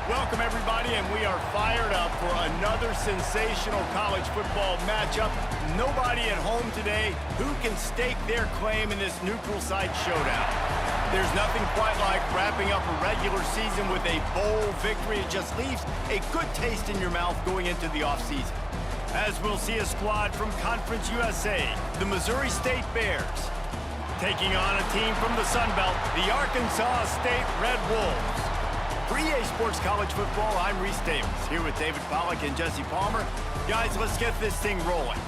Welcome, everybody, and we are fired up for another sensational college football matchup. Nobody at home today who can stake their claim in this neutral site showdown. There's nothing quite like wrapping up a regular season with a bowl victory. It just leaves a good taste in your mouth going into the offseason. As we'll see a squad from Conference USA, the Missouri State Bears, taking on a team from the Sun Belt, the Arkansas State Red Wolves. For EA Sports College Football, I'm Reese Davis, here with David Pollack and Jesse Palmer. Guys, let's get this thing rolling.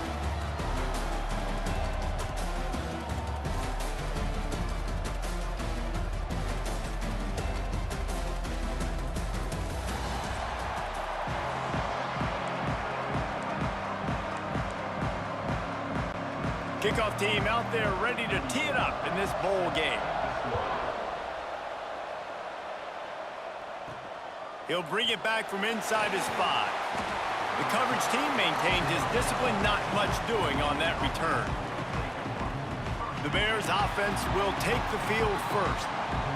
Kickoff team out there ready to tee it up in this bowl game. He'll bring it back from inside his 5. The coverage team maintained his discipline, not much doing on that return. The Bears offense will take the field first.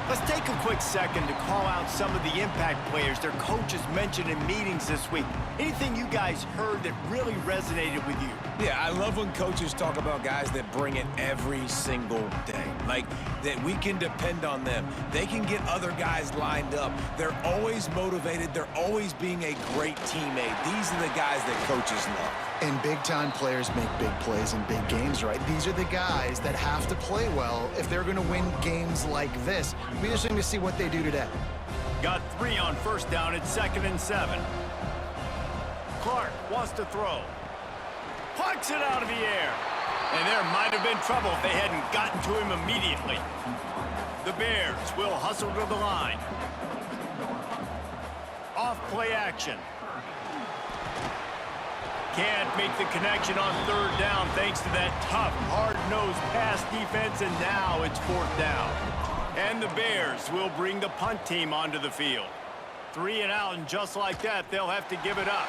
Let's take a quick second to call out some of the impact players their coaches mentioned in meetings this week. Anything you guys heard that really resonated with you? Yeah, I love when coaches talk about guys that bring it every single day. Like, that we can depend on them. They can get other guys lined up. They're always motivated. They're always being a great teammate. These are the guys that coaches love. And big-time players make big plays in big games, right? These are the guys that have to play well if they're going to win games like this. It'll be interesting to see what they do today. Got 3 on first down at 2nd and 7. Clark wants to throw. Plucks it out of the air. And there might have been trouble if they hadn't gotten to him immediately. The Bears will hustle to the line. Off play action. Can't make the connection on 3rd down thanks to that tough, hard-nosed pass defense, and now it's 4th down. And the Bears will bring the punt team onto the field. 3 and out, and just like that, they'll have to give it up.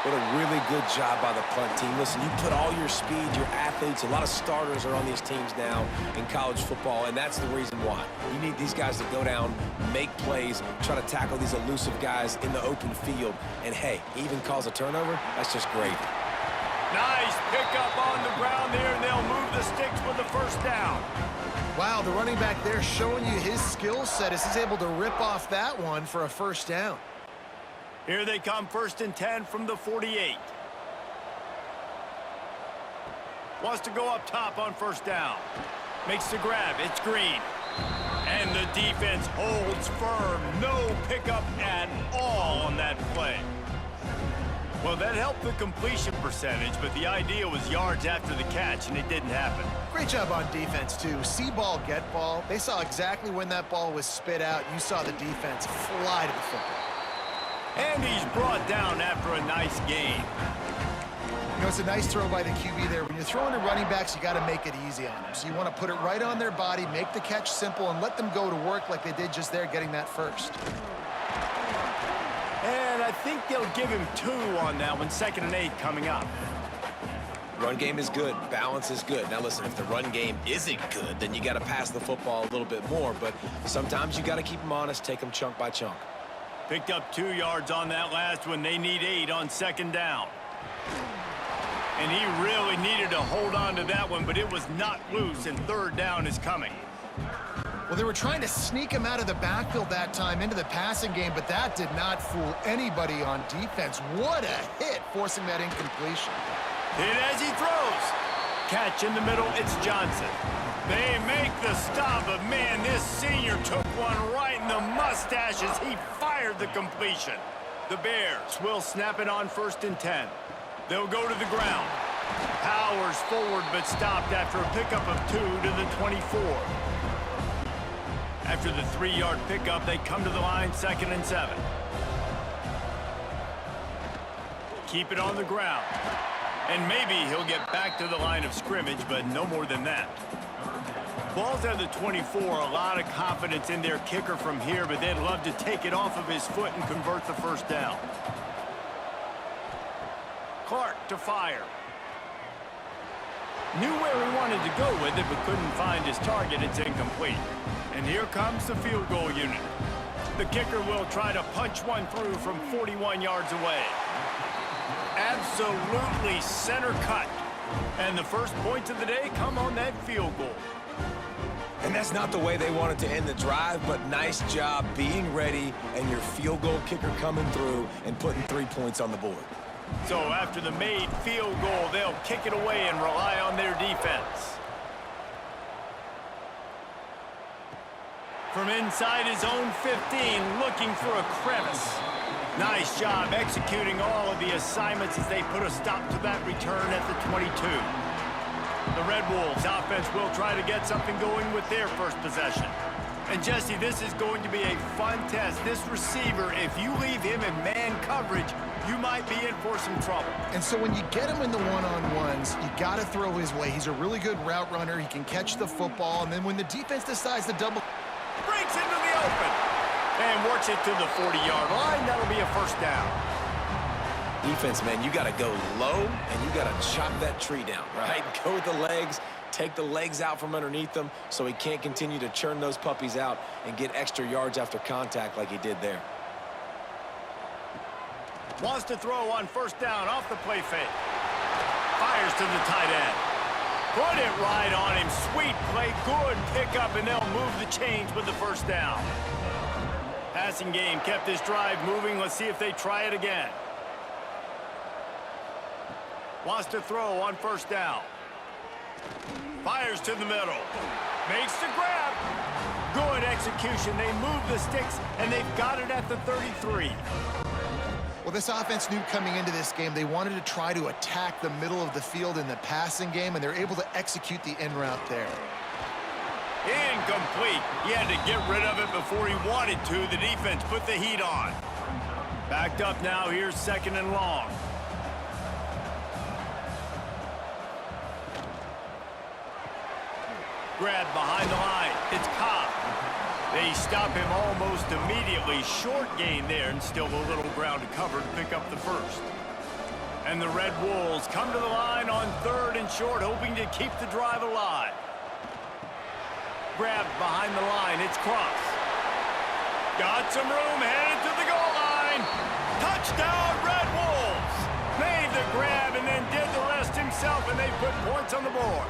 What a really good job by the punt team. Listen, you put all your speed, your athletes, a lot of starters are on these teams now in college football, and that's the reason why. You need these guys to go down, make plays, try to tackle these elusive guys in the open field. And, hey, even cause a turnover, that's just great. Nice pickup on the ground there, and they'll move the sticks with the 1st down. Wow, the running back there showing you his skill set as he's able to rip off that one for a 1st down. Here they come, 1st and 10 from the 48. Wants to go up top on 1st down. Makes the grab. It's Green. And the defense holds firm. No pickup at all on that play. Well, that helped the completion percentage, but the idea was yards after the catch, and it didn't happen. Great job on defense, too. See ball, get ball. They saw exactly when that ball was spit out. You saw the defense fly to the football. And he's brought down after a nice gain. You know, it's a nice throw by the QB there. When you're throwing to running backs, you got to make it easy on them. So you want to put it right on their body, make the catch simple, and let them go to work like they did just there, getting that 1st. And I think they'll give him 2 on that one, 2nd and 8 coming up. Run game is good. Balance is good. Now, listen, if the run game isn't good, then you got to pass the football a little bit more. But sometimes you got to keep them honest, take them chunk by chunk. Picked up 2 yards on that last one. They need 8 on 2nd down. And he really needed to hold on to that one, but it was not loose, and 3rd down is coming. Well, they were trying to sneak him out of the backfield that time into the passing game, but that did not fool anybody on defense. What a hit, forcing that incompletion. Hit as he throws. Catch in the middle, it's Johnson. They make the stop, but man, this senior took one right in the mustache as he fired the completion. The Bears will snap it on 1st and 10. They'll go to the ground. Powers forward, but stopped after a pickup of 2 to the 24. After the 3-yard pickup, they come to the line, 2nd and 7. Keep it on the ground. And maybe he'll get back to the line of scrimmage, but no more than that. Ball's at the 24, a lot of confidence in their kicker from here, but they'd love to take it off of his foot and convert the 1st down. Clark to fire. Knew where he wanted to go with it, but couldn't find his target. It's incomplete. And here comes the field goal unit. The kicker will try to punch one through from 41 yards away. Absolutely center cut. And the first points of the day come on that field goal. And that's not the way they wanted to end the drive, but nice job being ready and your field goal kicker coming through and putting 3 points on the board. So after the made field goal, they'll kick it away and rely on their defense. From inside his own 15, looking for a crevice. Nice job executing all of the assignments as they put a stop to that return at the 22. The Red Wolves offense will try to get something going with their first possession. And Jesse, this is going to be a fun test. This receiver, if you leave him in man coverage, you might be in for some trouble. And so when you get him in the one-on-ones, you got to throw his way. He's a really good route runner. He can catch the football. And then when the defense decides to double, breaks into the open and works it to the 40-yard line. That'll be a first down. Defense, man, you got to go low and you got to chop that tree down, right? Go with the legs, take the legs out from underneath them so he can't continue to churn those puppies out and get extra yards after contact like he did there. Wants to throw on first down off the play fake. Fires to the tight end. Put it right on him. Sweet play, good pickup, and they'll move the chains with the first down. Passing game kept this drive moving. Let's see if they try it again. Wants to throw on first down. Fires to the middle. Makes the grab. Good execution. They move the sticks, and they've got it at the 33. well, this offense knew coming into this game they wanted to try to attack the middle of the field in the passing game, and they're able to execute the end route there. Incomplete. He had to get rid of it before he wanted to. The defense put the heat on. Backed up now. Here's second and long. Grab behind the line. It's Cobb. They stop him almost immediately. Short gain there, and still a little ground to cover to pick up the first. And the Red Wolves come to the line on third and short, hoping to keep the drive alive. Grab behind the line. It's Cross. Got some room, headed to the goal line. Touchdown, Red Wolves. Made the grab and then did the rest himself, and they put points on the board.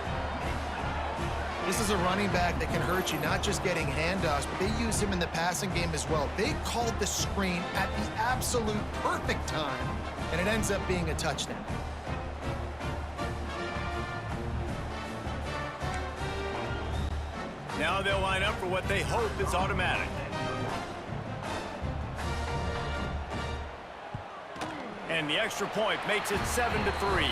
This is a running back that can hurt you, not just getting handoffs, but they use him in the passing game as well. They called the screen at the absolute perfect time, and it ends up being a touchdown. Now they'll line up for what they hope is automatic. And the extra point makes it 7-3.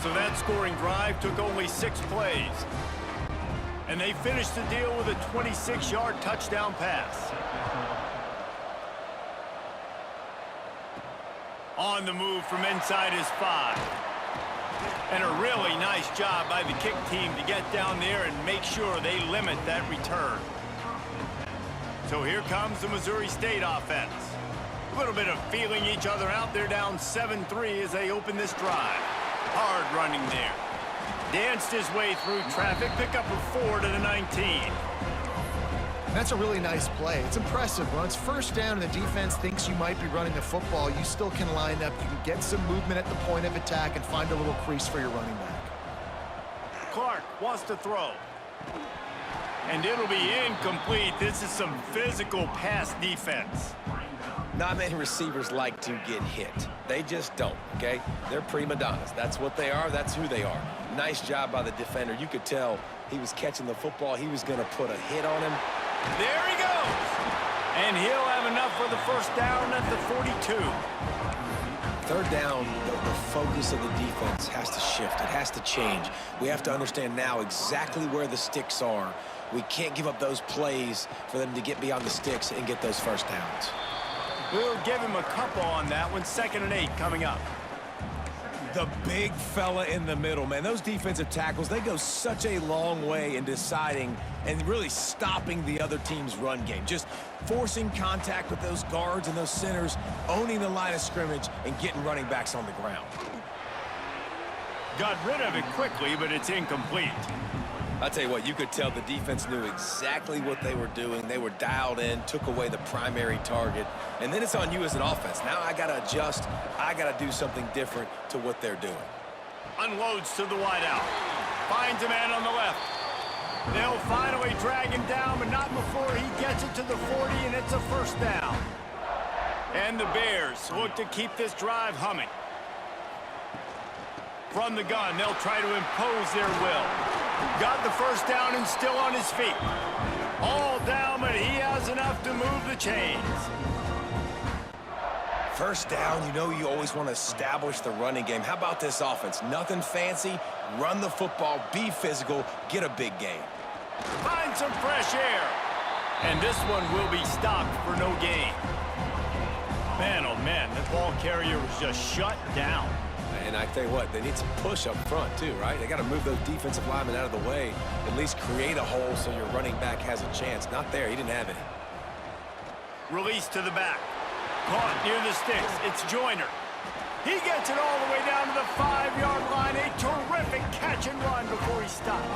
So that scoring drive took only 6 plays. And they finished the deal with a 26-yard touchdown pass. On the move from inside his 5. And a really nice job by the kick team to get down there and make sure they limit that return. So here comes the Missouri State offense. A little bit of feeling each other out. They're down 7-3 as they open this drive. Hard running there. Danced his way through traffic. Pick up a 4 to the 19. That's a really nice play. It's impressive. When it's first down and the defense thinks you might be running the football, you still can line up. You can get some movement at the point of attack and find a little crease for your running back. Clark wants to throw. And it'll be incomplete. This is some physical pass defense. Not many receivers like to get hit. They just don't, okay? They're prima donnas. That's what they are. That's who they are. Nice job by the defender. You could tell he was catching the football. He was going to put a hit on him. There he goes. And he'll have enough for the first down at the 42. Third down, the focus of the defense has to shift. It has to change. We have to understand now exactly where the sticks are. We can't give up those plays for them to get beyond the sticks and get those first downs. We'll give him a couple on that one. 2nd and 8 coming up. The big fella in the middle, man. Those defensive tackles, they go such a long way in deciding and really stopping the other team's run game. Just forcing contact with those guards and those centers, owning the line of scrimmage, and getting running backs on the ground. Got rid of it quickly, but it's incomplete. I'll tell you what, you could tell the defense knew exactly what they were doing. They were dialed in, took away the primary target, and then it's on you as an offense. Now I got to adjust. I got to do something different to what they're doing. Unloads to the wideout. Finds a man on the left. They'll finally drag him down, but not before he gets it to the 40, and it's a first down. And the Bears look to keep this drive humming. From the gun, they'll try to impose their will. Got the first down and still on his feet. All down, but he has enough to move the chains. First down, you know you always want to establish the running game. How about this offense? Nothing fancy. Run the football, be physical, get a big gain. Find some fresh air. And this one will be stopped for no gain. Man, oh man, the ball carrier was just shut down. And I tell you what, they need some push up front too, right? They got to move those defensive linemen out of the way, at least create a hole so your running back has a chance. Not there, he didn't have any. Release to the back. Caught near the sticks. It's Joyner. He gets it all the way down to the 5-yard line. A terrific catch and run before he stopped.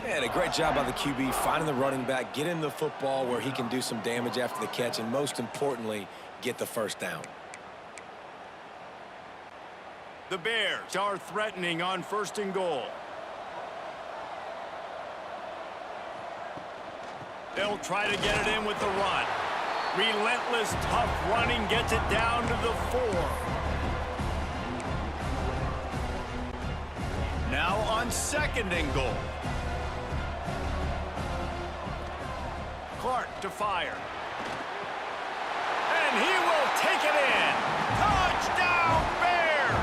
Man, a great job by the QB finding the running back, getting the football where he can do some damage after the catch, and most importantly, get the first down. The Bears are threatening on 1st and goal. They'll try to get it in with the run. Relentless, tough running gets it down to the 4. Now on 2nd and goal. Clark to fire. And he will take it in. Touchdown, Bears!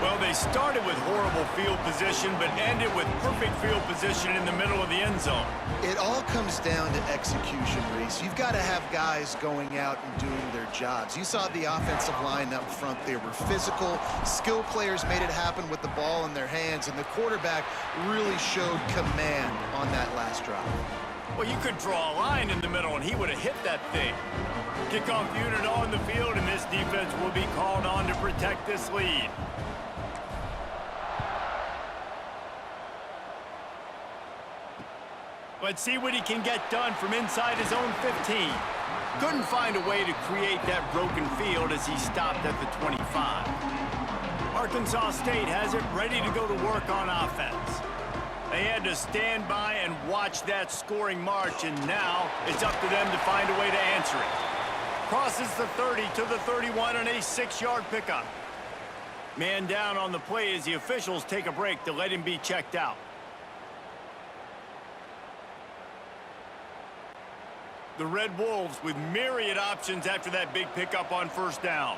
Well, they started with horrible field position, but ended with perfect field position in the middle of the end zone. It all comes down to execution, Reese. You've got to have guys going out and doing their jobs. You saw the offensive line up front. They were physical. Skill players made it happen with the ball in their hands, and the quarterback really showed command on that last drive. Well, you could draw a line in the middle, and he would have hit that thing. Kickoff unit on the field, and this defense will be called on to protect this lead. Let's see what he can get done from inside his own 15. Couldn't find a way to create that broken field as he stopped at the 25. Arkansas State has it ready to go to work on offense. They had to stand by and watch that scoring march, and now it's up to them to find a way to answer it. Crosses the 30 to the 31 and a 6-yard pickup. Man down on the play as the officials take a break to let him be checked out. The Red Wolves with myriad options after that big pickup on 1st down.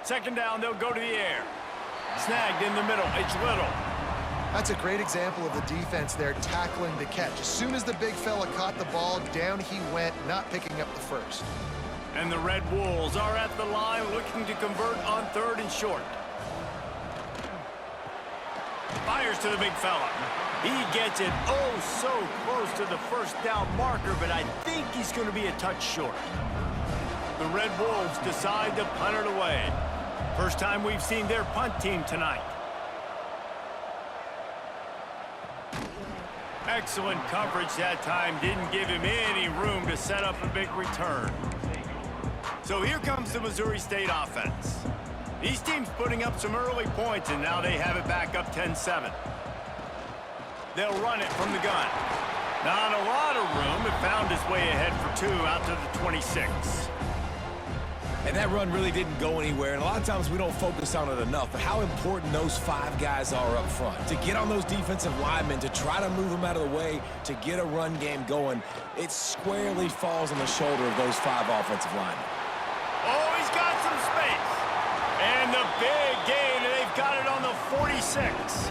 Second down, they'll go to the air. Snagged in the middle, it's Little. That's a great example of the defense there tackling the catch. As soon as the big fella caught the ball, down he went, not picking up the first. And the Red Wolves are at the line looking to convert on 3rd and short. Fires to the big fella. He gets it oh so close to the 1st down marker, but I think he's going to be a touch short. The Red Wolves decide to punt it away. First time we've seen their punt team tonight. Excellent coverage that time. Didn't give him any room to set up a big return. So here comes the Missouri State offense. These teams putting up some early points, and now they have it back up 10-7. They'll run it from the gun. Not a lot of room. It found its way ahead for 2 out to the 26. And that run really didn't go anywhere, and a lot of times we don't focus on it enough, but how important those 5 guys are up front. To get on those defensive linemen, to try to move them out of the way, to get a run game going, it squarely falls on the shoulder of those 5 offensive linemen. Oh, he's got some space. And the big gain, and they've got it on the 46.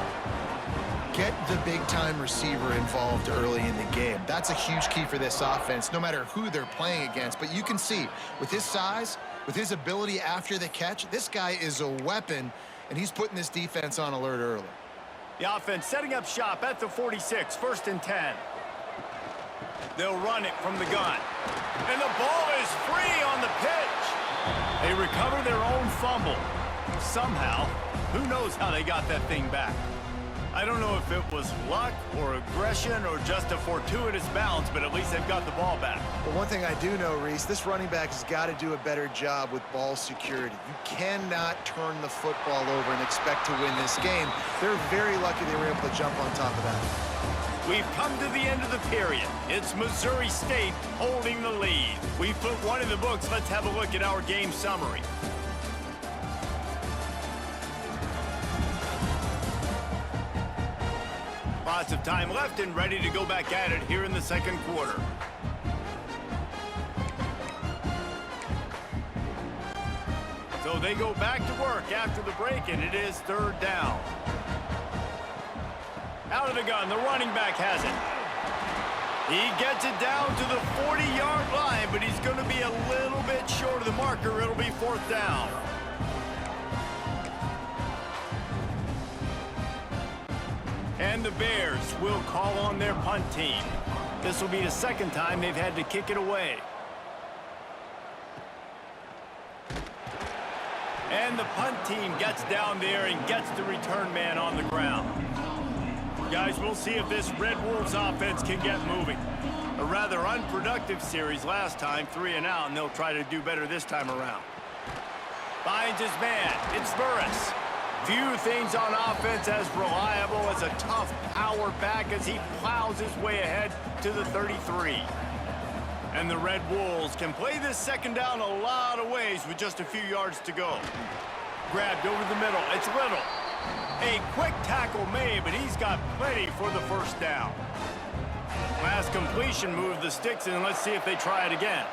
Get the big-time receiver involved early in the game. That's a huge key for this offense, no matter who they're playing against. But you can see, with his size, with his ability after the catch, this guy is a weapon, and he's putting this defense on alert early. The offense setting up shop at the 46, 1st and 10. They'll run it from the gun. And the ball is free on the pitch. They recover their own fumble. Somehow, who knows how they got that thing back. I don't know if it was luck or aggression or just a fortuitous bounce, but at least they've got the ball back. But one thing I do know, Reese, this running back has got to do a better job with ball security. You cannot turn the football over and expect to win this game. They're very lucky they were able to jump on top of that. We've come to the end of the period. It's Missouri State holding the lead. We've put one in the books. Let's have a look at our game summary. Lots of time left and ready to go back at it here in the second quarter. So they go back to work after the break, and it is third down. Out of the gun, the running back has it. He gets it down to the 40-yard line, but he's going to be a little bit short of the marker. It'll be fourth down. And the Bears will call on their punt team. This will be the second time they've had to kick it away. And the punt team gets down there and gets the return man on the ground. Guys, we'll see if this Red Wolves offense can get moving. A rather unproductive series last time, 3 and out, and they'll try to do better this time around. Finds his man. It's Burris. Few things on offense as reliable as a tough power back as he plows his way ahead to the 33. And the Red Wolves can play this second down a lot of ways with just a few yards to go. Grabbed over the middle. It's Little. A quick tackle made, but he's got plenty for the first down. Last completion moved the sticks, and let's see if they try it again.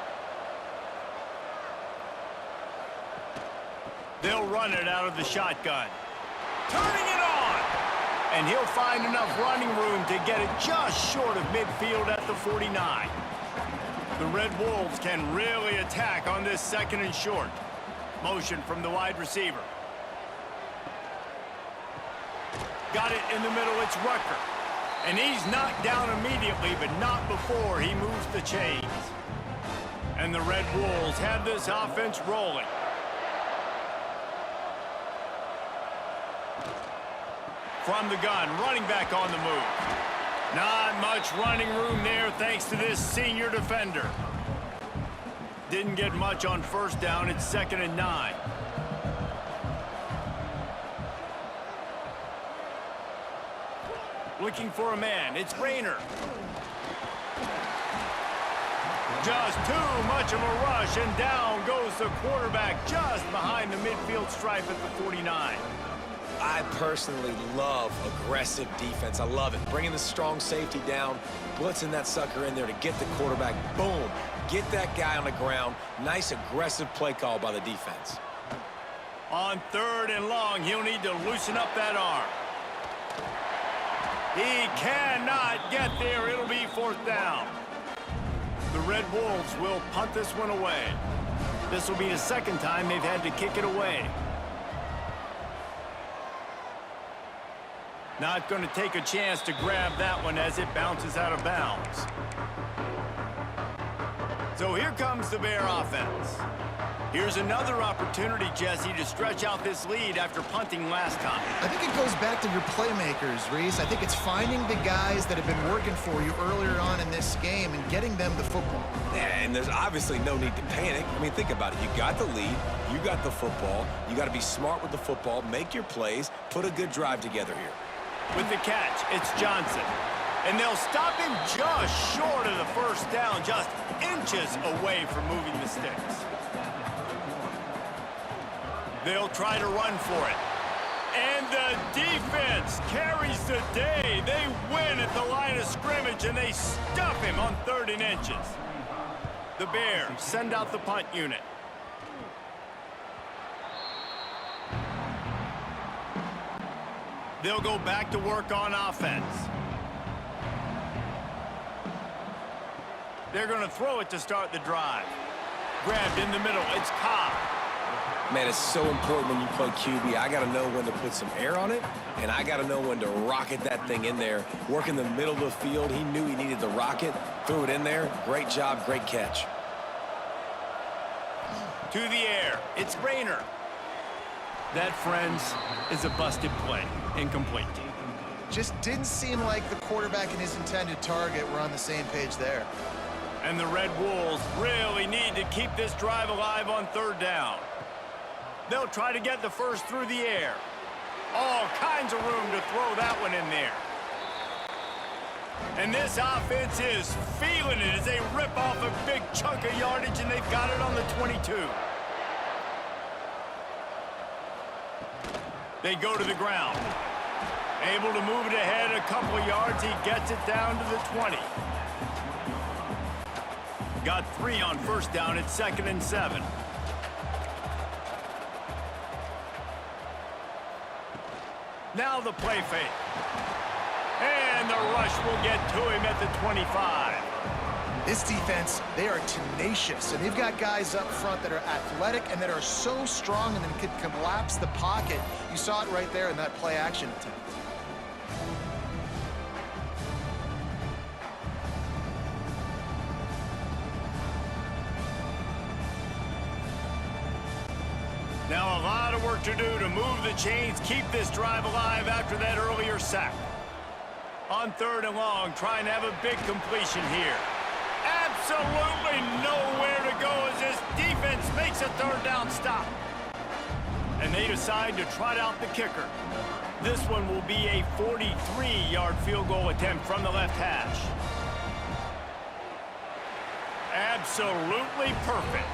They'll run it out of the shotgun. Turning it on! And he'll find enough running room to get it just short of midfield at the 49. The Red Wolves can really attack on this second and short. Motion from the wide receiver. Got it in the middle, it's Rucker. And he's knocked down immediately, but not before he moves the chains. And the Red Wolves have this offense rolling. From the gun, running back on the move. Not much running room there thanks to this senior defender. Didn't get much on first down. It's 2nd and 9. Looking for a man. It's Rayner. Just too much of a rush, and down goes the quarterback just behind the midfield stripe at the 49. I personally love aggressive defense. I love it. Bringing the strong safety down, blitzing that sucker in there to get the quarterback. Boom. Get that guy on the ground. Nice aggressive play call by the defense. On 3rd and long, he'll need to loosen up that arm. He cannot get there. It'll be 4th down. The Red Wolves will punt this one away. This will be the second time they've had to kick it away. Not going to take a chance to grab that one as it bounces out of bounds. So here comes the Bear offense. Here's another opportunity, Jesse, to stretch out this lead after punting last time. I think it goes back to your playmakers, Reese. I think it's finding the guys that have been working for you earlier on in this game and getting them the football. Yeah, and there's obviously no need to panic. I mean, think about it. You got the lead. You got the football. You got to be smart with the football, make your plays, put a good drive together here. With the catch, it's Johnson. And they'll stop him just short of the first down, just inches away from moving the sticks. They'll try to run for it. And the defense carries the day. They win at the line of scrimmage, and they stuff him on 3rd and inches. The Bears send out the punt unit. They'll go back to work on offense. They're going to throw it to start the drive. Grabbed in the middle. It's Cobb. Man, it's so important when you play QB. I got to know when to put some air on it, and I got to know when to rocket that thing in there. Work in the middle of the field. He knew he needed the rocket. Threw it in there. Great job, great catch. To the air. It's Rayner. That, friends, is a busted play. Incomplete. Just didn't seem like the quarterback and his intended target were on the same page there. And the Red Wolves really need to keep this drive alive on third down. They'll try to get the first through the air. All kinds of room to throw that one in there. And this offense is feeling it as they rip off a big chunk of yardage, and they've got it on the 22. They go to the ground. Able to move it ahead a couple of yards. He gets it down to the 20. Got 3 on first down. It's 2nd and 7. Now the play fake. And the rush will get to him at the 25. This defense, they are tenacious, and they've got guys up front that are athletic and that are so strong and then could collapse the pocket. You saw it right there in that play action attempt. Now a lot of work to do to move the chains, keep this drive alive after that earlier sack. On 3rd and long, trying to have a big completion here. Absolutely nowhere to go as this defense makes a 3rd down stop. And they decide to trot out the kicker. This one will be a 43-yard field goal attempt from the left hash. Absolutely perfect.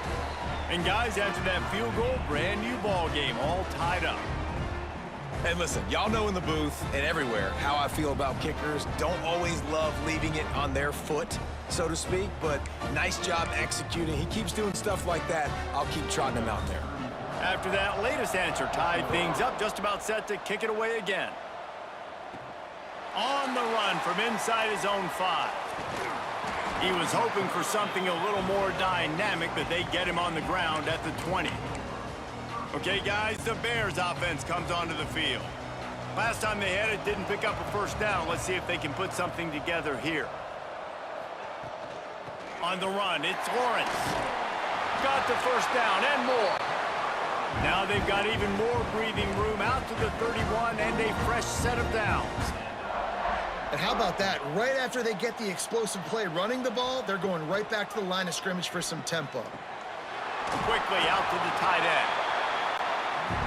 And guys, after that field goal, brand new ball game, all tied up. And listen, y'all know in the booth and everywhere how I feel about kickers. Don't always love leaving it on their foot, so to speak, but nice job executing. He keeps doing stuff like that. I'll keep trotting him out there. After that latest answer tied things up, just about set to kick it away again. On the run from inside his own 5. He was hoping for something a little more dynamic, but they get him on the ground at the 20. Okay, guys, the Bears offense comes onto the field. Last time they had it, didn't pick up a first down. Let's see if they can put something together here. On the run, it's Lawrence. Got the first down and more. Now they've got even more breathing room out to the 31 and a fresh set of downs. And how about that? Right after they get the explosive play running the ball, they're going right back to the line of scrimmage for some tempo. Quickly out to the tight end.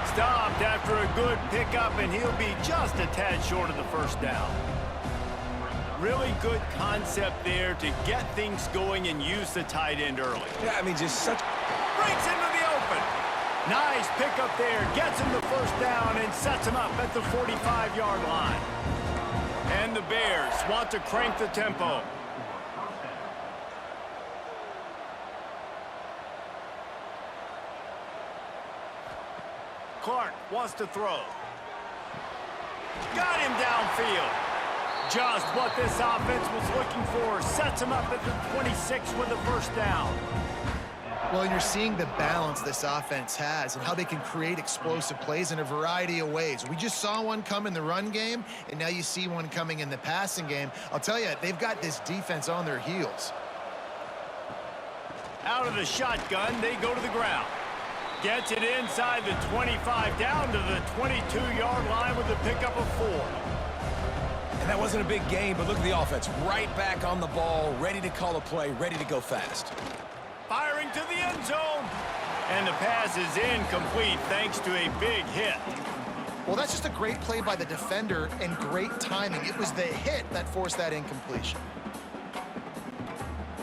Stopped after a good pickup, and he'll be just a tad short of the first down. Really good concept there to get things going and use the tight end early. Yeah, I mean, just such... Breaks into the open. Nice pickup there. Gets him the first down and sets him up at the 45-yard line. And the Bears want to crank the tempo. Clark wants to throw. Got him downfield. Just what this offense was looking for. Sets him up at the 26 with the first down. Well, you're seeing the balance this offense has and how they can create explosive plays in a variety of ways. We just saw one come in the run game, and now you see one coming in the passing game. I'll tell you, they've got this defense on their heels. Out of the shotgun, they go to the ground. Gets it inside the 25, down to the 22-yard line with a pickup of 4. And that wasn't a big game, but look at the offense. Right back on the ball, ready to call a play, ready to go fast. Firing to the end zone. And the pass is incomplete thanks to a big hit. Well, that's just a great play by the defender and great timing. It was the hit that forced that incompletion.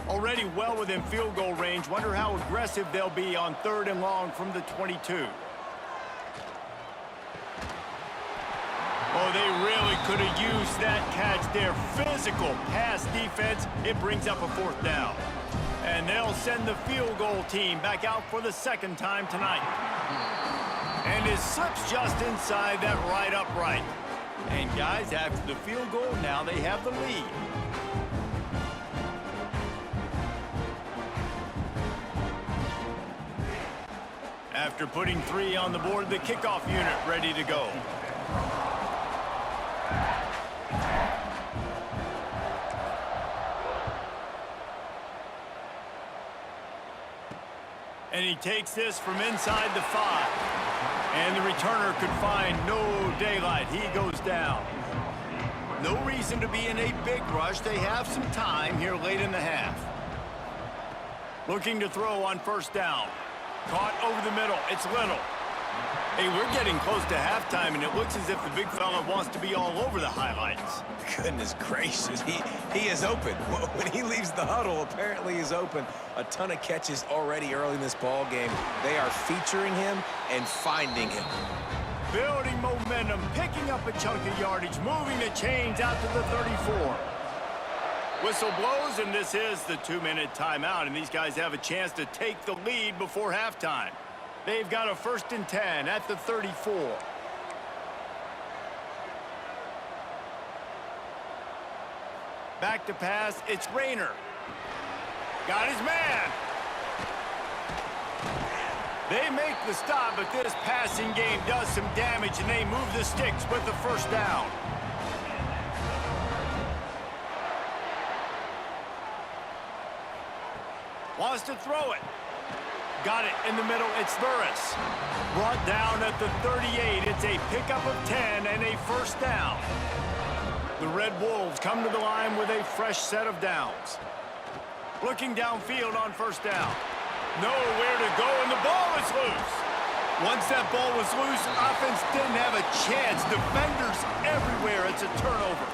Already well within field goal range. Wonder how aggressive they'll be on 3rd and long from the 22. Oh, they really could have used that catch there. Physical pass defense. It brings up a 4th down. And they'll send the field goal team back out for the 2nd time tonight. And it slips just inside that right upright. And guys, after the field goal, now they have the lead. After putting 3 on the board, the kickoff unit ready to go. And he takes this from inside the 5. And the returner could find no daylight. He goes down. No reason to be in a big rush. They have some time here late in the half. Looking to throw on first down. Caught over the middle. It's Little. Hey, we're getting close to halftime, and it looks as if the big fella wants to be all over the highlights. Goodness gracious, he is open. When he leaves the huddle, apparently he's open. A ton of catches already early in this ball game. They are featuring him and finding him. Building momentum, picking up a chunk of yardage, moving the chains out to the 34. Whistle blows, and this is the 2-minute timeout, and these guys have a chance to take the lead before halftime. They've got a 1st and 10 at the 34. Back to pass, it's Rayner. Got his man. They make the stop, but this passing game does some damage, and they move the sticks with the first down. Wants to throw it. Got it in the middle. It's Burris. Brought down at the 38. It's a pickup of 10 and a 1st down. The Red Wolves come to the line with a fresh set of downs. Looking downfield on 1st down. Nowhere to go, and the ball is loose. Once that ball was loose, offense didn't have a chance. Defenders everywhere. It's a turnover.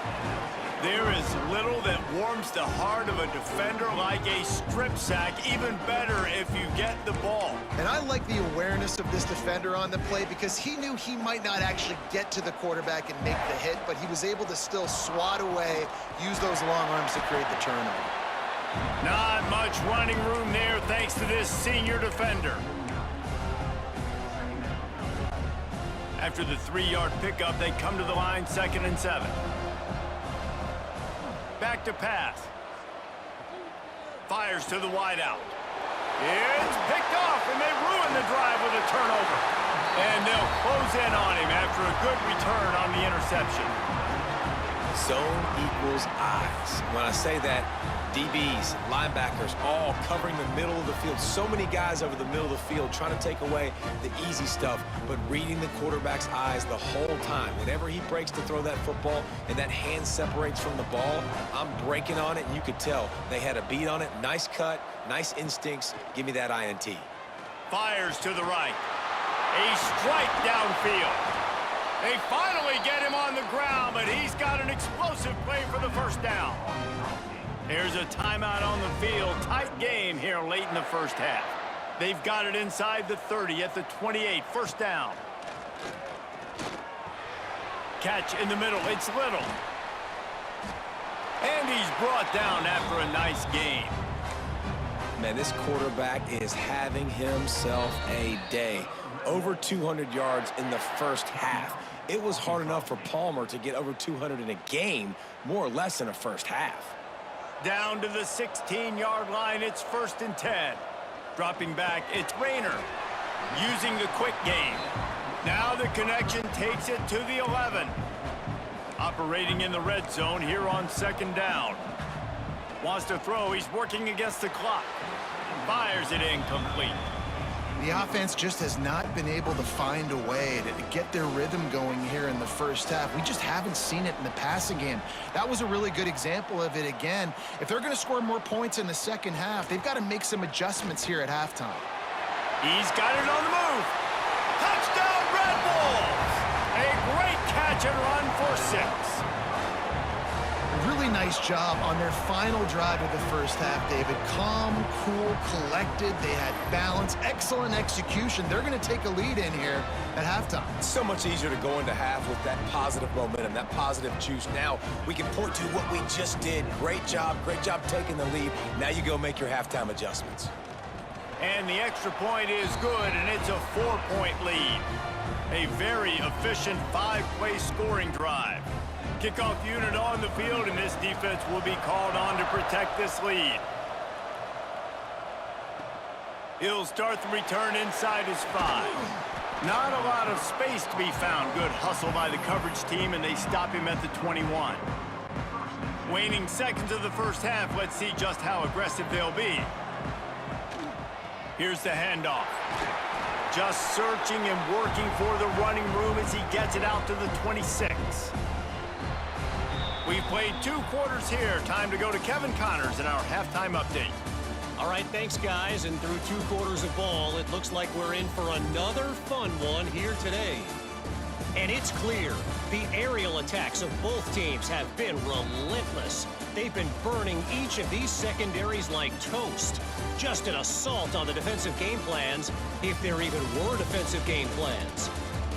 There is little that warms the heart of a defender like a strip sack. Even better if you get the ball. And I like the awareness of this defender on the play because he knew he might not actually get to the quarterback and make the hit, but he was able to still swat away, use those long arms to create the turnover. Not much running room there thanks to this senior defender. After the 3-yard pickup, they come to the line 2nd and 7. Back to pass. Fires to the wideout. It's picked off, and they ruin the drive with a turnover. And they'll close in on him after a good return on the interception. Zone equals eyes. When I say that, DBs, linebackers, all covering the middle of the field. So many guys over the middle of the field trying to take away the easy stuff, but reading the quarterback's eyes the whole time. Whenever he breaks to throw that football and that hand separates from the ball, I'm breaking on it, and you could tell they had a beat on it. Nice cut, nice instincts. Give me that INT. Fires to the right. A strike downfield. They finally get him on the ground, but he's got an explosive play for the 1st down. There's a timeout on the field. Tight game here late in the 1st half. They've got it inside the 30 at the 28. 1st down. Catch in the middle. It's Little. And he's brought down after a nice game. Man, this quarterback is having himself a day. Over 200 yards in the 1st half. It was hard enough for Palmer to get over 200 in a game, more or less in a 1st half. Down to the 16-yard line, it's 1st and 10. Dropping back, it's Rayner. Using the quick game. Now the connection takes it to the 11. Operating in the red zone here on 2nd down. Wants to throw, he's working against the clock. Fires it incomplete. The offense just has not been able to find a way to get their rhythm going here in the 1st half. We just haven't seen it in the passing game. That was a really good example of it again. If they're going to score more points in the 2nd half, they've got to make some adjustments here at halftime. He's got it on the move. Touchdown, Red Wolves! A great catch and run for 6. Really nice job on their final drive of the 1st half, David. Calm, cool, collected. They had balance, excellent execution. They're going to take a lead in here at halftime. It's so much easier to go into half with that positive momentum, that positive juice. Now we can point to what we just did. Great job taking the lead. Now you go make your halftime adjustments. And the extra point is good, and it's a 4-point lead. A very efficient 5-play scoring drive. Kickoff unit on the field, and this defense will be called on to protect this lead. He'll start the return inside his 5. Not a lot of space to be found. Good hustle by the coverage team, and they stop him at the 21. Waning seconds of the 1st half. Let's see just how aggressive they'll be. Here's the handoff. Just searching and working for the running room as he gets it out to the 26. We've played 2 quarters here. Time to go to Kevin Connors in our halftime update. All right, thanks, guys. And through 2 quarters of ball, it looks like we're in for another fun one here today. And it's clear, the aerial attacks of both teams have been relentless. They've been burning each of these secondaries like toast. Just an assault on the defensive game plans, if there even were defensive game plans.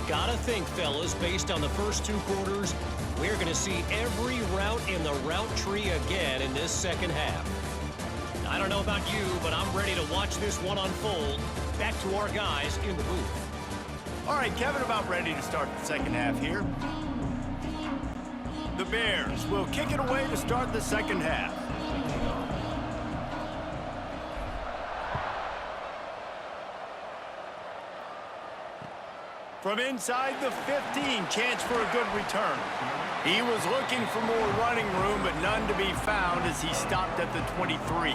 Gotta think, fellas, based on the first 2 quarters, we're going to see every route in the route tree again in this second half. I don't know about you, but I'm ready to watch this one unfold. Back to our guys in the booth. All right, Kevin, about ready to start the second half here. The Bears will kick it away to start the second half. From inside the 15, chance for a good return. He was looking for more running room, but none to be found as he stopped at the 23.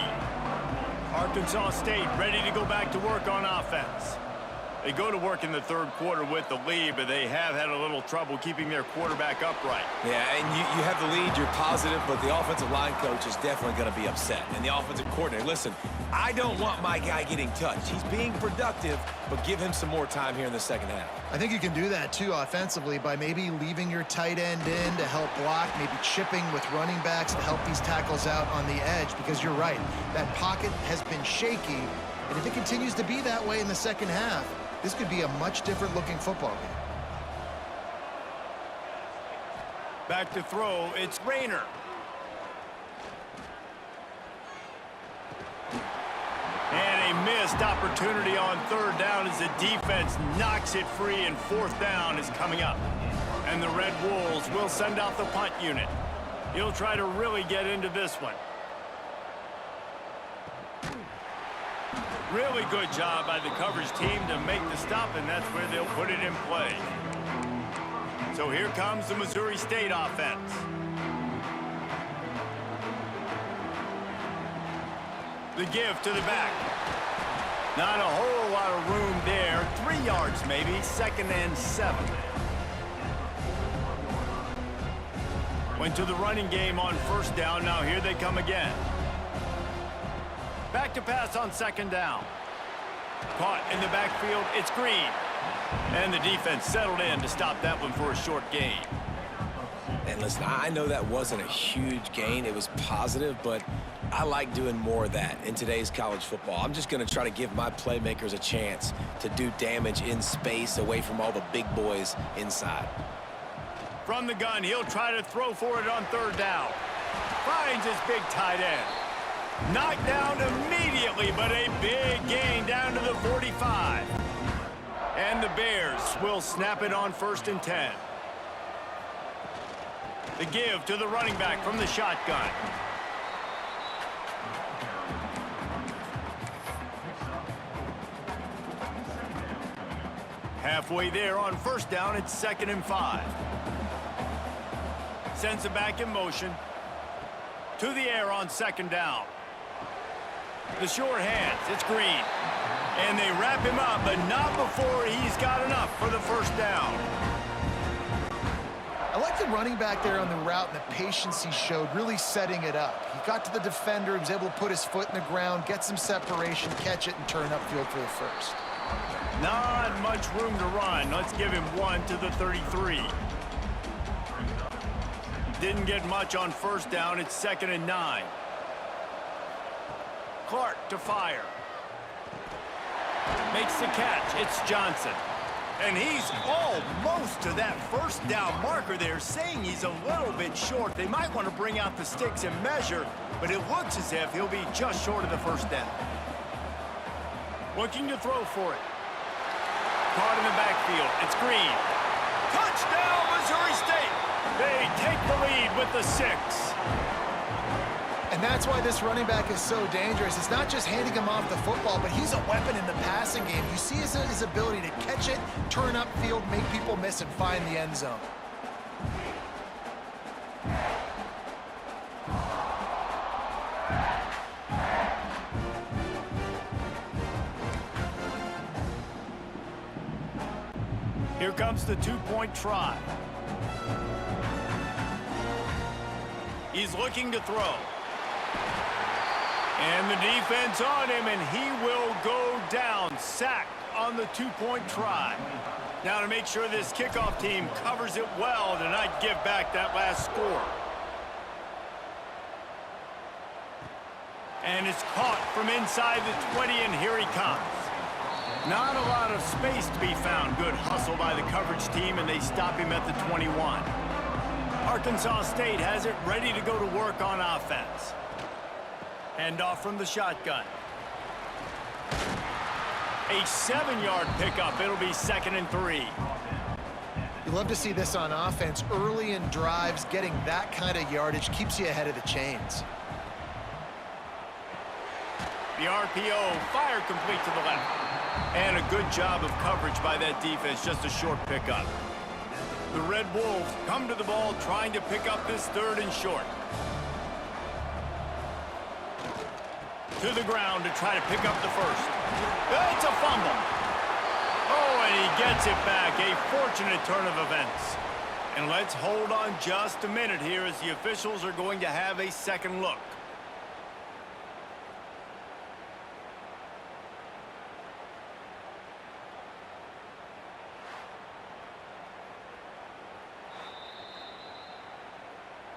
Arkansas State ready to go back to work on offense. They go to work in the 3rd quarter with the lead, but they have had a little trouble keeping their quarterback upright. Yeah, and you have the lead, you're positive, but the offensive line coach is definitely going to be upset. And the offensive coordinator, listen, I don't want my guy getting touched. He's being productive, but give him some more time here in the second half. I think you can do that, too, offensively, by maybe leaving your tight end in to help block, maybe chipping with running backs to help these tackles out on the edge, because you're right, that pocket has been shaky, and if it continues to be that way in the second half, this could be a much different looking football game. Back to throw, it's Rayner. And a missed opportunity on 3rd down as the defense knocks it free, and 4th down is coming up. And the Red Wolves will send out the punt unit. He'll try to really get into this one. Really good job by the coverage team to make the stop, and that's where they'll put it in play. So here comes the Missouri State offense. The give to the back. Not a whole lot of room there. 3 yards maybe, 2nd and 7. Went to the running game on 1st down. Now here they come again. Back to pass on 2nd down. Caught in the backfield, it's Green. And the defense settled in to stop that one for a short gain. And listen, I know that wasn't a huge gain. It was positive, but I like doing more of that in today's college football. I'm just going to try to give my playmakers a chance to do damage in space away from all the big boys inside. From the gun, he'll try to throw for it on 3rd down. Finds his big tight end. Knocked down immediately, but a big gain down to the 45. And the Bears will snap it on 1st and 10. The give to the running back from the shotgun. Halfway there on 1st down, it's 2nd and 5. Sends it back in motion. To the air on 2nd down. The short hands, it's Green. And they wrap him up, but not before he's got enough for the 1st down. I like the running back there on the route and the patience he showed, really setting it up. He got to the defender, he was able to put his foot in the ground, get some separation, catch it, and turn upfield for the 1st. Not much room to run. Let's give him 1 to the 33. Didn't get much on 1st down. It's 2nd and 9. Clark to fire. Makes the catch. It's Johnson. And he's almost to that 1st down marker there, saying he's a little bit short. They might want to bring out the sticks and measure, but it looks as if he'll be just short of the 1st down. Looking to throw for it. Caught in the backfield. It's Green. Touchdown, Missouri State. They take the lead with the 6. And that's why this running back is so dangerous. It's not just handing him off the football, but he's a weapon in the passing game. You see his ability to catch it, turn upfield, make people miss, and find the end zone. Here comes the two-point try. He's looking to throw. And the defense on him, and he will go down, sacked on the two-point try. Now to make sure this kickoff team covers it well to not give back that last score. And it's caught from inside the 20, and here he comes. Not a lot of space to be found. Good hustle by the coverage team, and they stop him at the 21. Arkansas State has it ready to go to work on offense. Hand off from the shotgun. A 7-yard pickup. It'll be 2nd and 3. You love to see this on offense. Early in drives, getting that kind of yardage keeps you ahead of the chains. The RPO, fire complete to the left. And a good job of coverage by that defense, just a short pickup. The Red Wolves come to the ball trying to pick up this 3rd and short. To the ground to try to pick up the first. It's a fumble. Oh, and he gets it back. A fortunate turn of events. And let's hold on just a minute here as the officials are going to have a second look.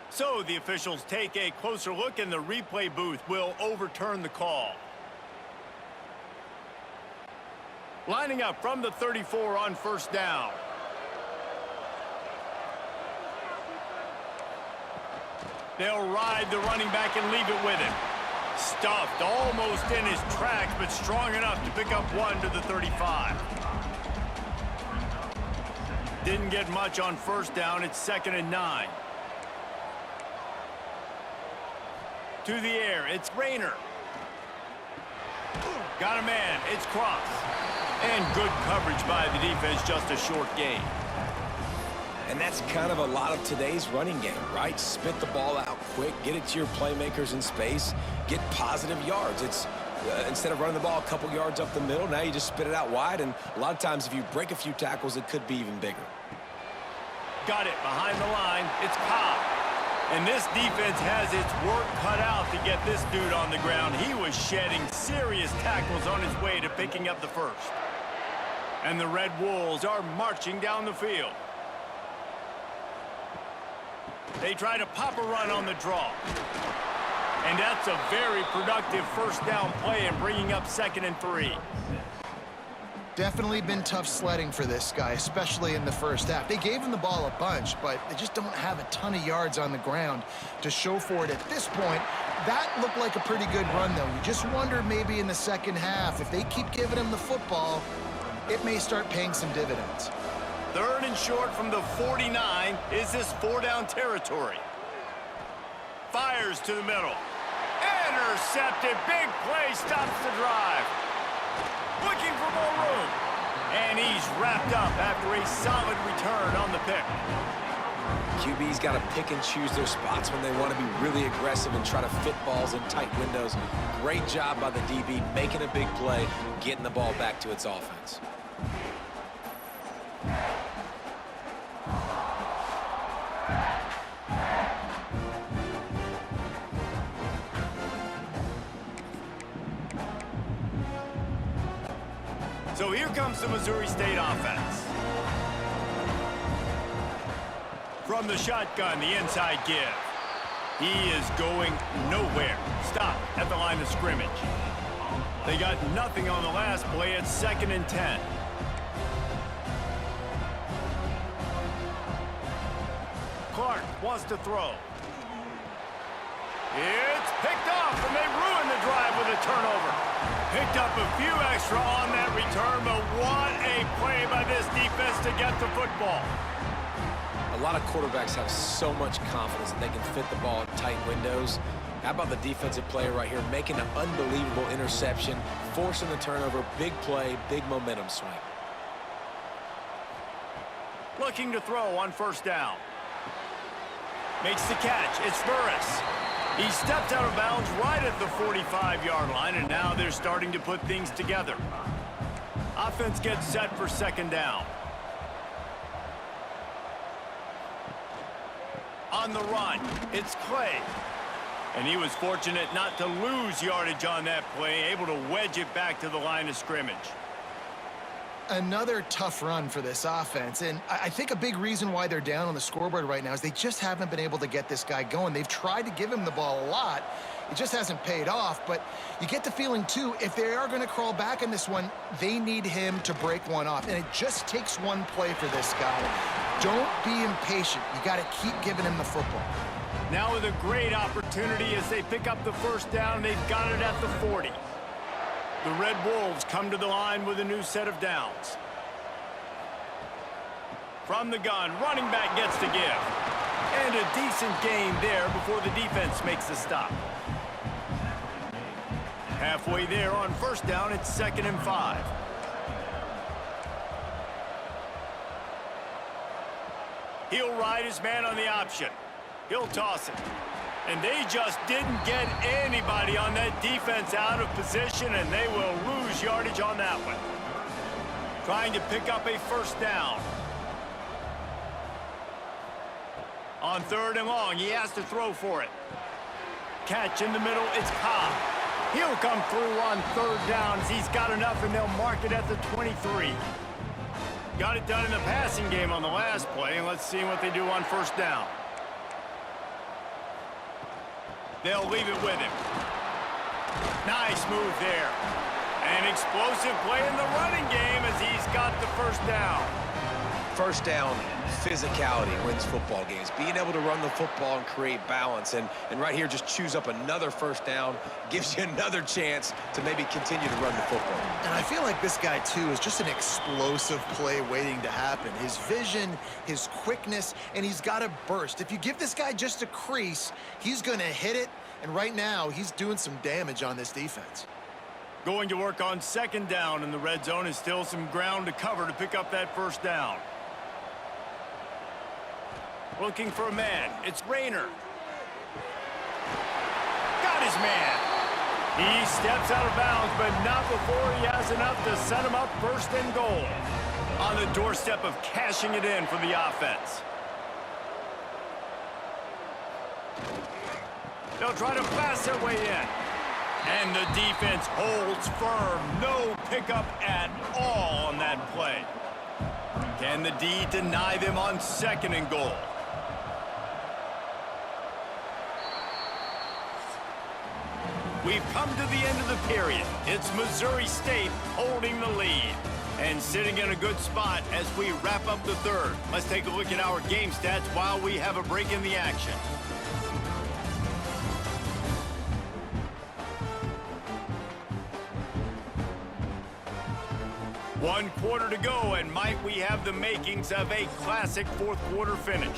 So the officials take a closer look, and the replay booth will overturn the call. Lining up from the 34 on 1st down. They'll ride the running back and leave it with him. Stuffed almost in his tracks, but strong enough to pick up 1 to the 35. Didn't get much on 1st down. It's 2nd and 9. To the air, it's Rayner. Got a man, it's Cross. And good coverage by the defense, just a short gain. And that's kind of a lot of today's running game, right? Spit the ball out quick, get it to your playmakers in space, get positive yards. It's instead of running the ball a couple yards up the middle, now you just spit it out wide, and a lot of times if you break a few tackles, it could be even bigger. Got it behind the line, it's Cobb. And this defense has its work cut out to get this dude on the ground. He was shedding serious tackles on his way to picking up the first. And the Red Wolves are marching down the field. They try to pop a run on the draw. And that's a very productive 1st down play and bringing up 2nd and 3. Definitely been tough sledding for this guy, especially in the 1st half. They gave him the ball a bunch, but they just don't have a ton of yards on the ground to show for it at this point. That looked like a pretty good run, though. You just wonder maybe in the 2nd half, if they keep giving him the football, it may start paying some dividends. 3rd and short from the 49. Is this 4-down territory? Fires to the middle. Intercepted. Big play stops the drive. Looking for more room. And he's wrapped up after a solid return on the pick. QB's got to pick and choose their spots when they want to be really aggressive and try to fit balls in tight windows. Great job by the DB making a big play, getting the ball back to its offense. So here comes the Missouri State offense. From the shotgun, the inside give. He is going nowhere. Stop at the line of scrimmage. They got nothing on the last play. It's 2nd and 10. Clark wants to throw. It's picked off, and they ruin the drive with a turnover. Picked up a few extra on that return, but what a play by this defense to get the football. A lot of quarterbacks have so much confidence that they can fit the ball in tight windows. How about the defensive player right here making an unbelievable interception, forcing the turnover, big play, big momentum swing. Looking to throw on 1st down. Makes the catch. It's Burris. He stepped out of bounds right at the 45-yard line, and now they're starting to put things together. Offense gets set for 2nd down. on the run. It's Clay. And he was fortunate not to lose yardage on that play, able to wedge it back to the line of scrimmage. Another tough run for this offense, and I think a big reason why they're down on the scoreboard right now is they just haven't been able to get this guy going. They've tried to give him the ball a lot. It just hasn't paid off, but you get the feeling, too, if they are going to crawl back in this one, they need him to break one off, and it just takes one play for this guy. Don't be impatient. You got to keep giving him the football. Now with a great opportunity as they pick up the first down, they've got it at the 40. The Red Wolves come to the line with a new set of downs. From the gun, running back gets to give. And a decent gain there before the defense makes the stop. Halfway there on first down, it's 2nd and 5. He'll ride his man on the option. He'll toss it. And they just didn't get anybody on that defense out of position, and they will lose yardage on that one. Trying to pick up a first down. On 3rd and long, he has to throw for it. Catch in the middle, it's Cobb. He'll come through on 3rd down as he's got enough, and they'll mark it at the 23. Got it done in the passing game on the last play, and let's see what they do on first down. They'll leave it with him. Nice move there. An explosive play in the running game as he's got the first down. First down, physicality wins football games. Being able to run the football and create balance. And right here, just choose up another first down. Gives you another chance to maybe continue to run the football. And I feel like this guy, too, is just an explosive play waiting to happen. His vision, his quickness, and he's got a burst. If you give this guy just a crease, he's going to hit it. And right now, he's doing some damage on this defense. Going to work on 2nd down in the red zone is still some ground to cover to pick up that first down. Looking for a man. It's Rayner. Got his man. He steps out of bounds, but not before he has enough to set him up 1st and goal. On the doorstep of cashing it in for the offense. They'll try to pass their way in. And the defense holds firm. No pickup at all on that play. Can the D deny them on 2nd and goal? We've come to the end of the period. It's Missouri State holding the lead and sitting in a good spot as we wrap up the 3rd. Let's take a look at our game stats while we have a break in the action. One quarter to go, and might we have the makings of a classic 4th quarter finish.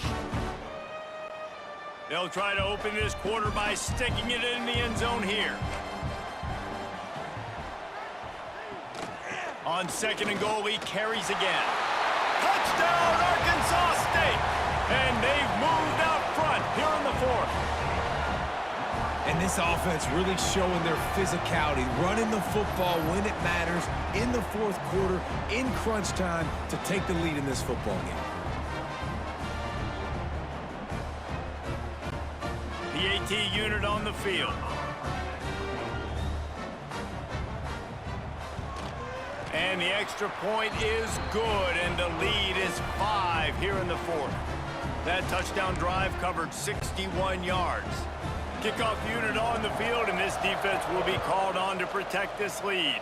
They'll try to open this quarter by sticking it in the end zone here. On 2nd and goal, he carries again. Touchdown, Arkansas State! And they've moved out front here in the 4th. And this offense really showing their physicality, running the football when it matters, in the 4th quarter, in crunch time, to take the lead in this football game. PAT unit on the field. And the extra point is good, and the lead is 5 here in the 4th. That touchdown drive covered 61 yards. Kickoff unit on the field, and this defense will be called on to protect this lead.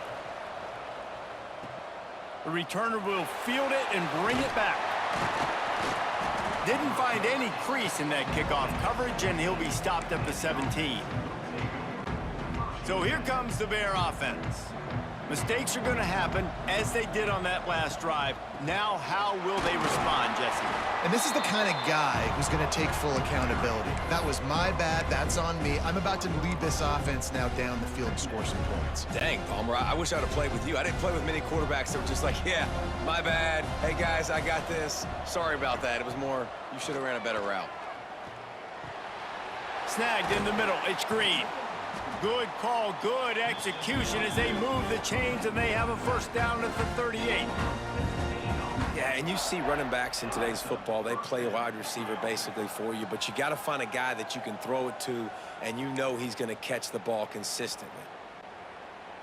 The returner will field it and bring it back. Didn't find any crease in that kickoff coverage, and he'll be stopped at the 17. So here comes the Bear offense. Mistakes are going to happen, as they did on that last drive. Now, how will they respond, Jesse? And this is the kind of guy who's going to take full accountability. That was my bad. That's on me. I'm about to lead this offense now down the field and score some points. Dang, Palmer, I wish I would have played with you. I didn't play with many quarterbacks that were just like, yeah, my bad. Hey, guys, I got this. Sorry about that. It was more, you should have ran a better route. Snagged in the middle. It's Green. Good call, good execution as they move the chains, and they have a first down at the 38. Yeah, and you see running backs in today's football, they play wide receiver basically for you, but you got to find a guy that you can throw it to, and you know he's going to catch the ball consistently.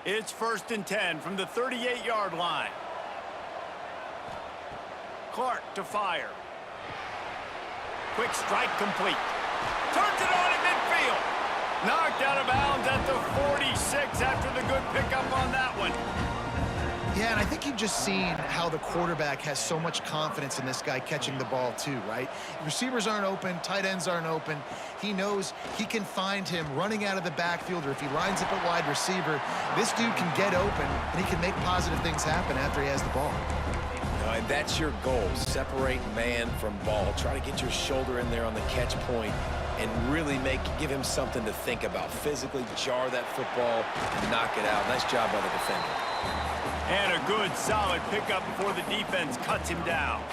It's 1st and 10 from the 38-yard line. Clark to fire. Quick strike complete. Turns it on at midfield. Knocked out of bounds at the 46 after the good pickup on that one. Yeah, and I think you've just seen how the quarterback has so much confidence in this guy catching the ball too, right? Receivers aren't open, tight ends aren't open. He knows he can find him running out of the backfield, or if he lines up at wide receiver, this dude can get open, and he can make positive things happen after he has the ball. And that's your goal. Separate man from ball. Try to get your shoulder in there on the catch point and really give him something to think about. Physically jar that football and knock it out. Nice job by the defender. And a good, solid pickup before the defense cuts him down.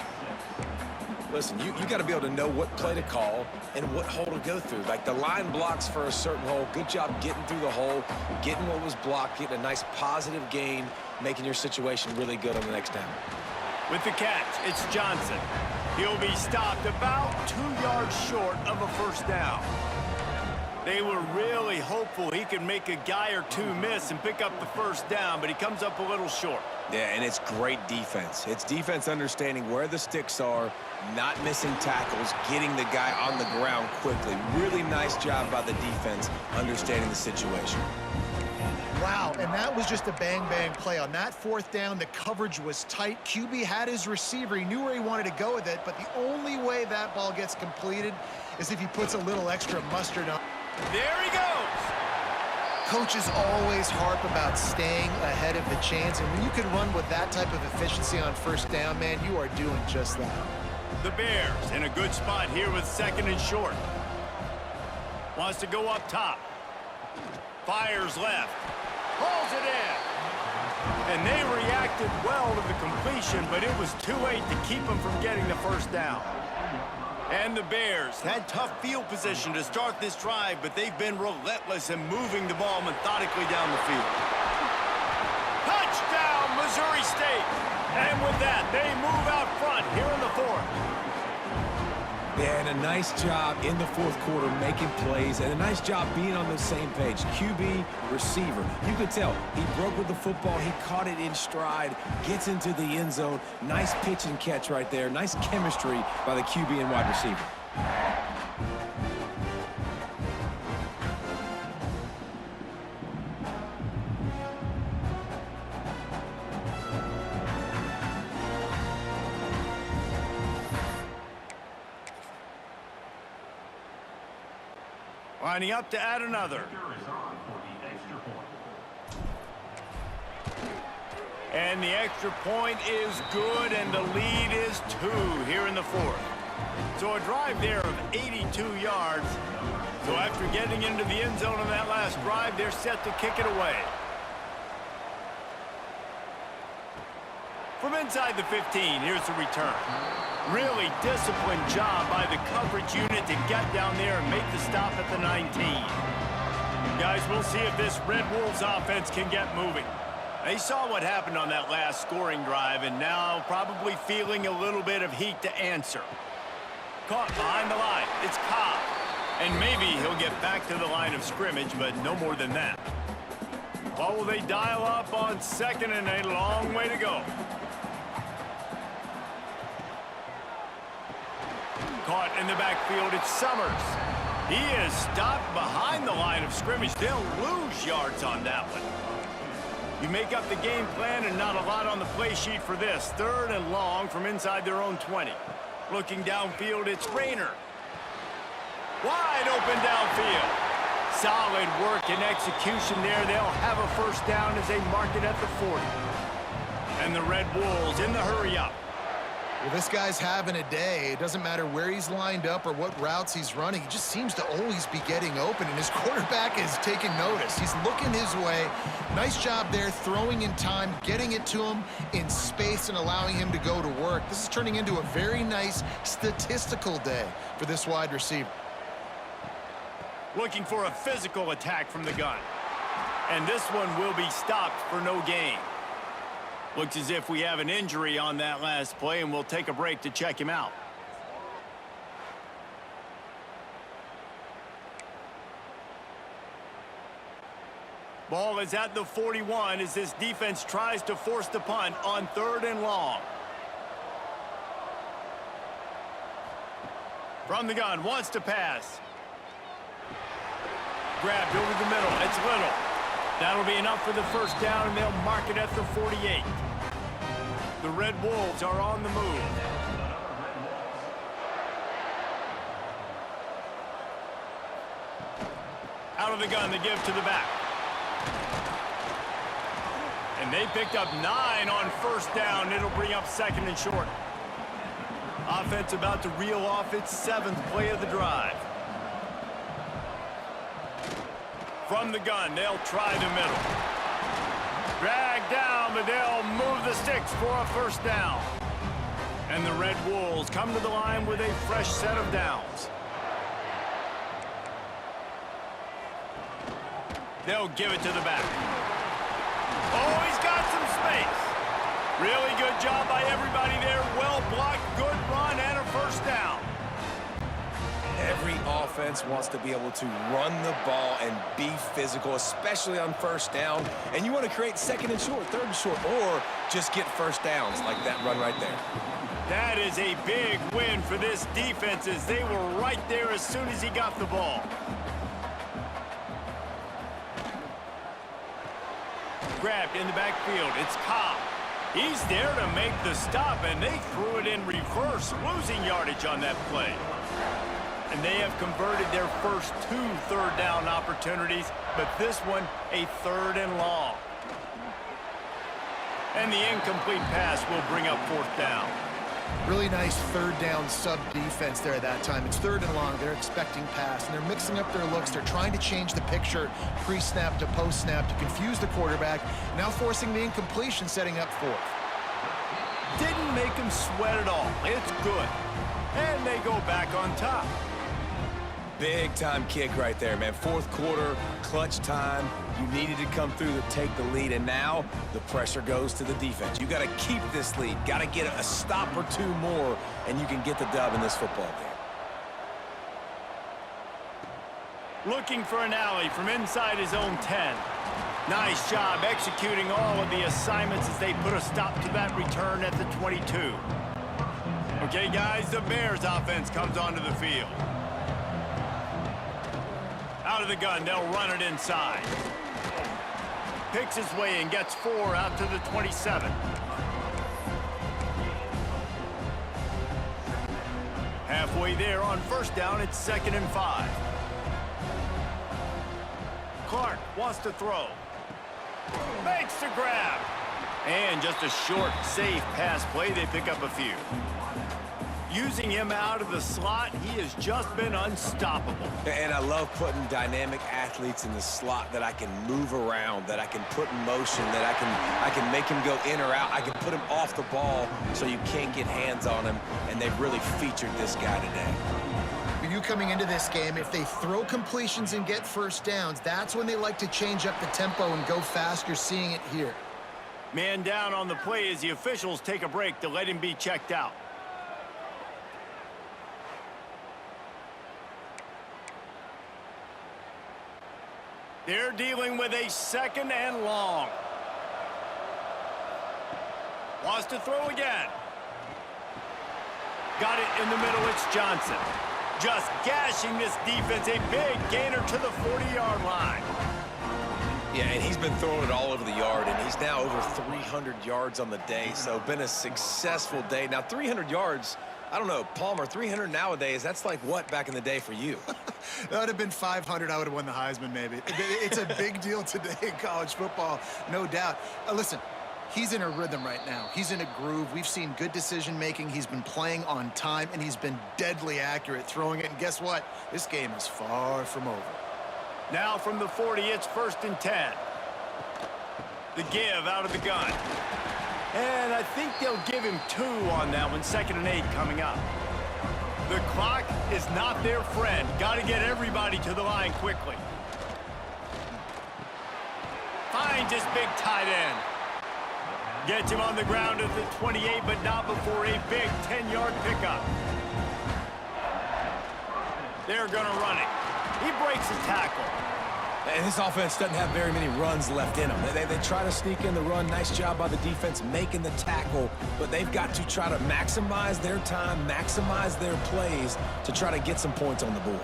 Listen, you got to be able to know what play to call and what hole to go through. Like the line blocks for a certain hole. Good job getting through the hole, getting what was blocked, getting a nice positive gain, making your situation really good on the next down. With the catch, it's Johnson. He'll be stopped about 2 yards short of a first down. They were really hopeful he could make a guy or two miss and pick up the first down, but he comes up a little short. Yeah, and it's great defense. It's defense understanding where the sticks are, not missing tackles, getting the guy on the ground quickly. Really nice job by the defense understanding the situation. Wow, and that was just a bang-bang play. On that 4th down, the coverage was tight. QB had his receiver. He knew where he wanted to go with it, but the only way that ball gets completed is if he puts a little extra mustard on. There he goes. Coaches always harp about staying ahead of the chains, and when you can run with that type of efficiency on first down, man, you are doing just that. The Bears in a good spot here with 2nd and short. Wants to go up top. Fires left. Hauls it in. And they reacted well to the completion, but it was too late to keep them from getting the first down. And the Bears had tough field position to start this drive, but they've been relentless in moving the ball methodically down the field. Touchdown, Missouri State! And with that, they move out front here in the 4th. And a nice job in the 4th quarter making plays, and a nice job being on the same page. QB, receiver. You could tell he broke with the football. He caught it in stride, gets into the end zone. Nice pitch and catch right there. Nice chemistry by the QB and wide receiver. Lining up to add another. And the extra point is good, and the lead is 2 here in the 4th. So a drive there of 82 yards. So after getting into the end zone on that last drive, they're set to kick it away. From inside the 15, here's the return. Really disciplined job by the coverage unit to get down there and make the stop at the 19. Guys, we'll see if this Red Wolves offense can get moving. They saw what happened on that last scoring drive, and now probably feeling a little bit of heat to answer. Caught behind the line. It's Cobb. And maybe he'll get back to the line of scrimmage, but no more than that. What will they dial up on 2nd and a long way to go? Caught in the backfield, it's Summers. He is stopped behind the line of scrimmage. They'll lose yards on that one. You make up the game plan and not a lot on the play sheet for this. 3rd and long from inside their own 20. Looking downfield, it's Rayner. Wide open downfield. Solid work and execution there. They'll have a first down as they mark it at the 40. And the Red Wolves in the hurry-up. Well, this guy's having a day. It doesn't matter where he's lined up or what routes he's running. He just seems to always be getting open, and his quarterback is taking notice. He's looking his way. Nice job there, throwing in time, getting it to him in space and allowing him to go to work. This is turning into a very nice statistical day for this wide receiver. Looking for a physical attack from the gun. And this one will be stopped for no gain. Looks as if we have an injury on that last play, and we'll take a break to check him out. Ball is at the 41 as this defense tries to force the punt on 3rd and long. From the gun, wants to pass. Grabbed over the middle. It's Little. That'll be enough for the first down, and they'll mark it at the 48. The Red Wolves are on the move. Out of the gun, they give to the back. And they picked up 9 on first down. It'll bring up 2nd and short. Offense about to reel off its 7th play of the drive. From the gun, they'll try the middle. Drag down, but they'll move the sticks for a first down. And the Red Wolves come to the line with a fresh set of downs. They'll give it to the back. Oh, he's got some space. Really good job by everybody there. Well blocked, good run, and a first down. Every offense wants to be able to run the ball and be physical, especially on first down. And you want to create 2nd and short, 3rd and short, or just get first downs like that run right there. That is a big win for this defense as they were right there as soon as he got the ball. Grabbed in the backfield. It's Cobb. He's there to make the stop, and they threw it in reverse, losing yardage on that play. And they have converted their first 2 third down opportunities, but this one a 3rd and long. And the incomplete pass will bring up 4th down. Really nice 3rd down sub defense there at that time. It's 3rd and long. They're expecting pass, and they're mixing up their looks. They're trying to change the picture pre-snap to post-snap to confuse the quarterback, now forcing the incompletion, setting up 4th. Didn't make them sweat at all. It's good. And they go back on top. Big time kick right there, man. 4th quarter, clutch time. You needed to come through to take the lead, and now the pressure goes to the defense. You got to keep this lead. Got to get a stop or 2 more, and you can get the dub in this football game. Looking for an alley from inside his own 10. Nice job executing all of the assignments as they put a stop to that return at the 22. Okay, guys, the Bears offense comes onto the field. Out of the gun, they'll run it inside. Picks his way and gets 4 out to the 27. Halfway there on first down, it's 2nd and 5. Clark wants to throw. Makes the grab. And just a short, safe pass play. They pick up a few. Using him out of the slot, he has just been unstoppable. And I love putting dynamic athletes in the slot that I can move around, that I can put in motion, that I can make him go in or out. I can put him off the ball so you can't get hands on him, and they've really featured this guy today. For you coming into this game, if they throw completions and get first downs, that's when they like to change up the tempo and go fast. You're seeing it here. Man down on the play as the officials take a break to let him be checked out. They're dealing with a 2nd and long. Wants to throw again. Got it in the middle. It's Johnson. Just gashing this defense. A big gainer to the 40-yard line. Yeah, and he's been throwing it all over the yard, and he's now over 300 yards on the day, so been a successful day. Now, 300 yards, I don't know, Palmer, 300 nowadays, that's like what back in the day for you? That would have been 500. I would have won the Heisman, maybe. It's a big deal today in college football, no doubt. Listen, he's in a rhythm right now. He's in a groove. We've seen good decision-making. He's been playing on time, and he's been deadly accurate throwing it. And guess what? This game is far from over. Now from the 40, it's 1st and 10. The give out of the gun. And I think they'll give him 2 on that one. 2nd and 8 coming up. The clock is not their friend. Got to get everybody to the line quickly. Finds his big tight end. Gets him on the ground at the 28, but not before a big 10-yard pickup. They're going to run it. He breaks the tackle. And this offense doesn't have very many runs left in them. They try to sneak in the run. Nice job by the defense making the tackle, but they've got to try to maximize their time, maximize their plays to try to get some points on the board.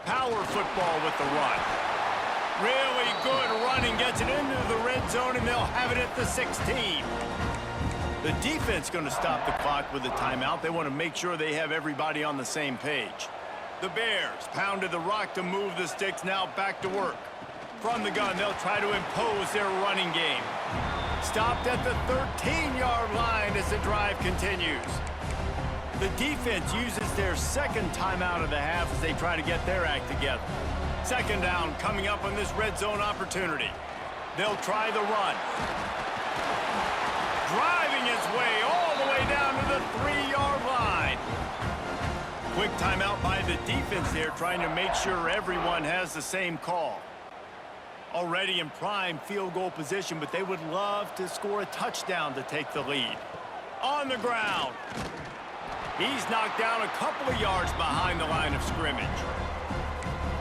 Power football with the run. Really good running, gets it into the red zone, and they'll have it at the 16. The defense going to stop the clock with a timeout. They want to make sure they have everybody on the same page. The Bears pounded the rock to move the sticks, now back to work. From the gun, they'll try to impose their running game. Stopped at the 13-yard line as the drive continues. The defense uses their second timeout of the half as they try to get their act together. Second down coming up on this red zone opportunity. They'll try the run. Driving his way all the way down to the 3-yard line. Quick timeout by the defense there, trying to make sure everyone has the same call. Already in prime field goal position, but they would love to score a touchdown to take the lead. On the ground. He's knocked down a couple of yards behind the line of scrimmage.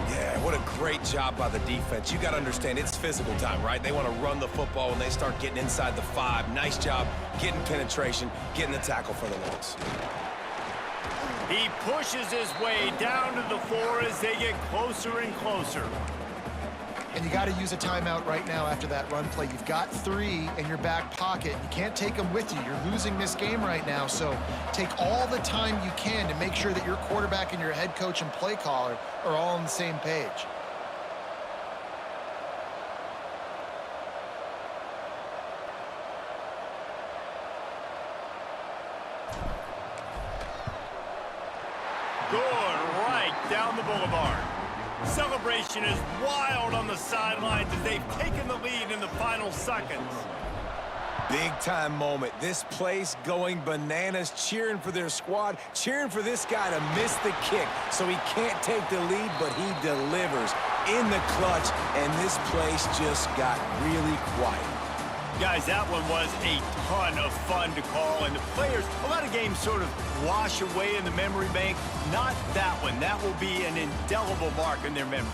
Yeah, what a great job by the defense. You got to understand, it's physical time, right? They want to run the football when they start getting inside the 5. Nice job getting penetration, getting the tackle for the loss. He pushes his way down to the 4 as they get closer and closer. And you got to use a timeout right now after that run play. You've got 3 in your back pocket. You can't take them with you. You're losing this game right now. So take all the time you can to make sure that your quarterback and your head coach and play caller are all on the same page. Good right down the boulevard. Celebration is wild on the sidelines as they've taken the lead in the final seconds. Big-time moment. This place going bananas, cheering for their squad, cheering for this guy to miss the kick so he can't take the lead, but he delivers in the clutch, and this place just got really quiet. Guys, that one was a ton of fun to call, and the players, a lot of games sort of wash away in the memory bank. Not that one. That will be an indelible mark in their memories.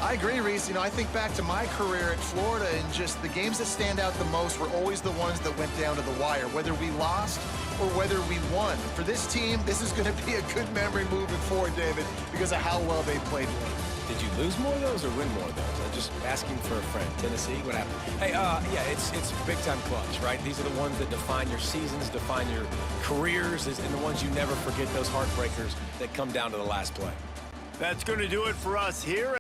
I agree, Reese. You know, I think back to my career at Florida, and just the games that stand out the most were always the ones that went down to the wire, whether we lost or whether we won. For this team, this is going to be a good memory moving forward, David, because of how well they played late. Did you lose more of those or win more of those? I'm just asking for a friend. Tennessee, what happened? Hey, yeah, it's big-time clutch, right? These are the ones that define your seasons, define your careers, and the ones you never forget, those heartbreakers that come down to the last play. That's going to do it for us here.